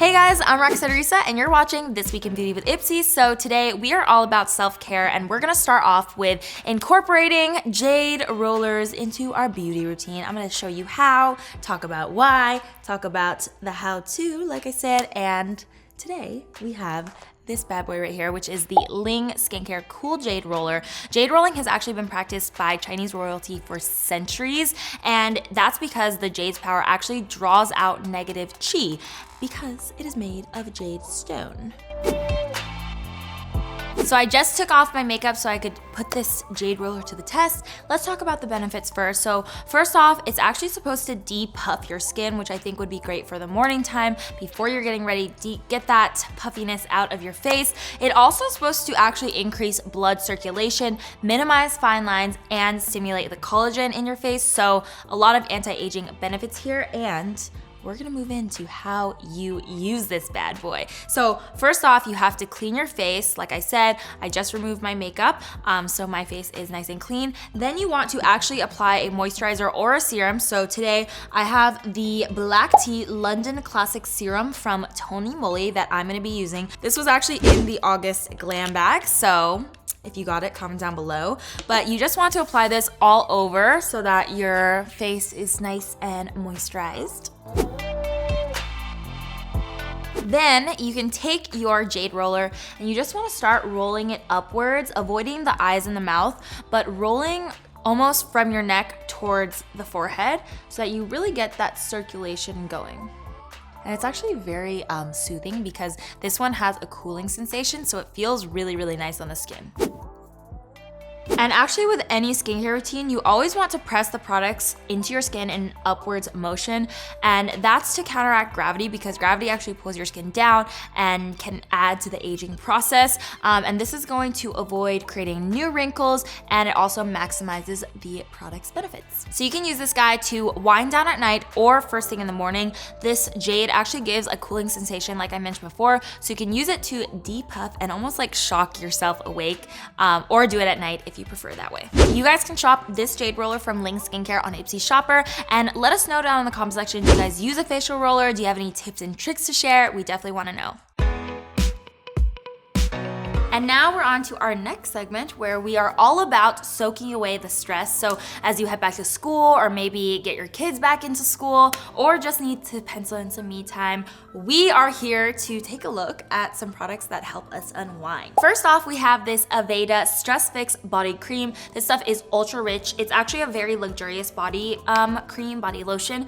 Hey guys, I'm Roxette Arisa and you're watching This Week in Beauty with IPSY. So today we are all about self-care and we're gonna start off with incorporating Jade rollers into our beauty routine. I'm gonna show you how, talk about why, talk about the how-to, like I said, and today we have this bad boy right here, which is the Ling Skincare Cool Jade Roller. Jade rolling has actually been practiced by Chinese royalty for centuries, and that's because the jade's power actually draws out negative qi because it is made of jade stone. So I just took off my makeup so I could put this jade roller to the test. Let's talk about the benefits first. So first off, it's actually supposed to depuff your skin, which I think would be great for the morning time before you're getting ready to get that puffiness out of your face. It also is supposed to actually increase blood circulation, minimize fine lines, and stimulate the collagen in your face. So a lot of anti-aging benefits here, and we're gonna move into how you use this bad boy. So first off, you have to clean your face. Like I said, I just removed my makeup, so my face is nice and clean. Then you want to actually apply a moisturizer or a serum. So today I have the Black Tea London Classic Serum from TonyMoly that I'm gonna be using. This was actually in the August glam bag, so if you got it, comment down below. But you just want to apply this all over so that your face is nice and moisturized. Then you can take your jade roller and you just want to start rolling it upwards, avoiding the eyes and the mouth, but rolling almost from your neck towards the forehead so that you really get that circulation going. And it's actually very soothing because this one has a cooling sensation, so it feels really, really nice on the skin. And actually with any skincare routine, you always want to press the products into your skin in upwards motion, and that's to counteract gravity because gravity actually pulls your skin down and can add to the aging process. And this is going to avoid creating new wrinkles, and it also maximizes the product's benefits. So you can use this guy to wind down at night or first thing in the morning. This jade actually gives a cooling sensation like I mentioned before, so you can use it to depuff and almost like shock yourself awake, or do it at night if you prefer that way. You guys can shop this jade roller from Ling Skincare on IPSY Shopper, and let us know down in the comment section, do you guys use a facial roller? Do you have any tips and tricks to share? We definitely want to know. And now we're on to our next segment where we are all about soaking away the stress. So as you head back to school, or maybe get your kids back into school, or just need to pencil in some me time, we are here to take a look at some products that help us unwind. First off, we have this Aveda Stress Fix Body Cream. This stuff is ultra rich. It's actually a very luxurious body cream, body lotion.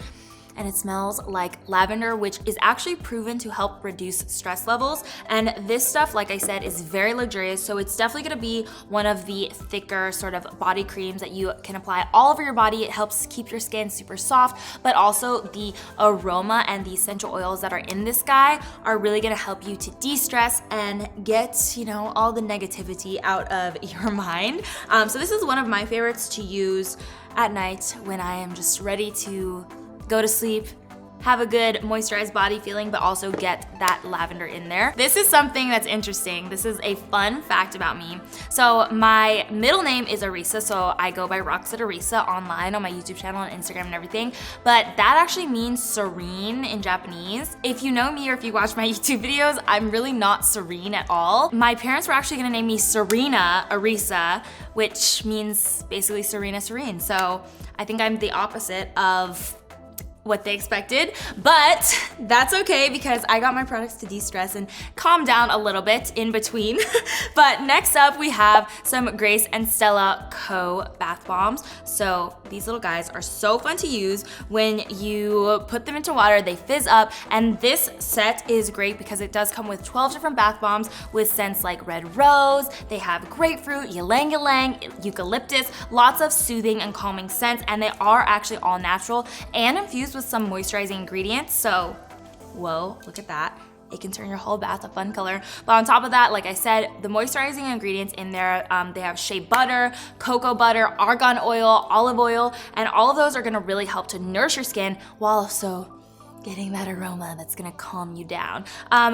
And it smells like lavender, which is actually proven to help reduce stress levels. And this stuff, like I said, is very luxurious, so it's definitely gonna be one of the thicker sort of body creams that you can apply all over your body. It helps keep your skin super soft, but also the aroma and the essential oils that are in this guy are really gonna help you to de-stress and get, you know, all the negativity out of your mind. So this is one of my favorites to use at night when I am just ready to go to sleep, have a good moisturized body feeling, but also get that lavender in there. This is something that's interesting. This is a fun fact about me. So my middle name is Arisa, so I go by Roxette Arisa online on my YouTube channel and Instagram and everything, but that actually means serene in Japanese. If you know me or if you watch my YouTube videos, I'm really not serene at all. My parents were actually gonna name me Serena Arisa, which means basically Serena Serene. So I think I'm the opposite of what they expected, but that's okay because I got my products to de-stress and calm down a little bit in between. But next up we have some Grace and Stella Co bath bombs. So these little guys are so fun to use. When you put them into water, they fizz up, and this set is great because it does come with 12 different bath bombs with scents like red rose, they have grapefruit, ylang ylang, eucalyptus, lots of soothing and calming scents, and they are actually all natural and infused with some moisturizing ingredients. So, whoa, look at that. It can turn your whole bath a fun color. But on top of that, like I said, the moisturizing ingredients in there, they have shea butter, cocoa butter, argan oil, olive oil, and all of those are gonna really help to nourish your skin while also getting that aroma that's gonna calm you down.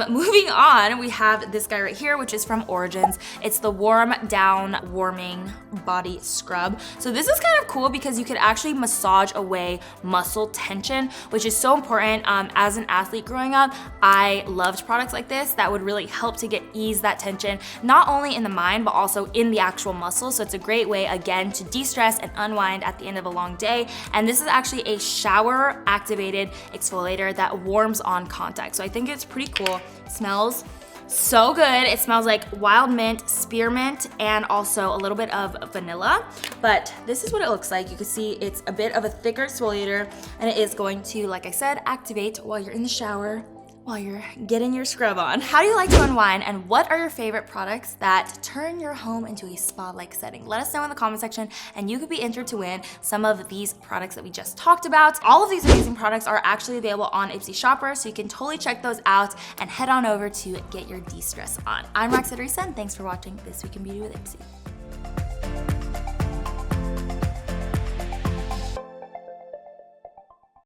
Moving on, we have this guy right here, which is from Origins. It's the Warm Down Warming Body Scrub. So this is kind of cool because you could actually massage away muscle tension, which is so important. As an athlete growing up, I loved products like this that would really help to ease that tension, not only in the mind, but also in the actual muscles. So it's a great way, again, to de-stress and unwind at the end of a long day. And this is actually a shower activated exfoliator that warms on contact. So I think it's pretty cool. It smells so good. It smells like wild mint, spearmint, and also a little bit of vanilla. But this is what it looks like. You can see it's a bit of a thicker exfoliator, and it is going to, like I said, activate while you're in the shower, while you're getting your scrub on. How do you like to unwind, and what are your favorite products that turn your home into a spa-like setting? Let us know in the comment section, and you could be entered to win some of these products that we just talked about. All of these amazing products are actually available on IPSY Shopper, so you can totally check those out and head on over to get your de-stress on. I'm Roxette Arisa, and thanks for watching This Week in Beauty with IPSY.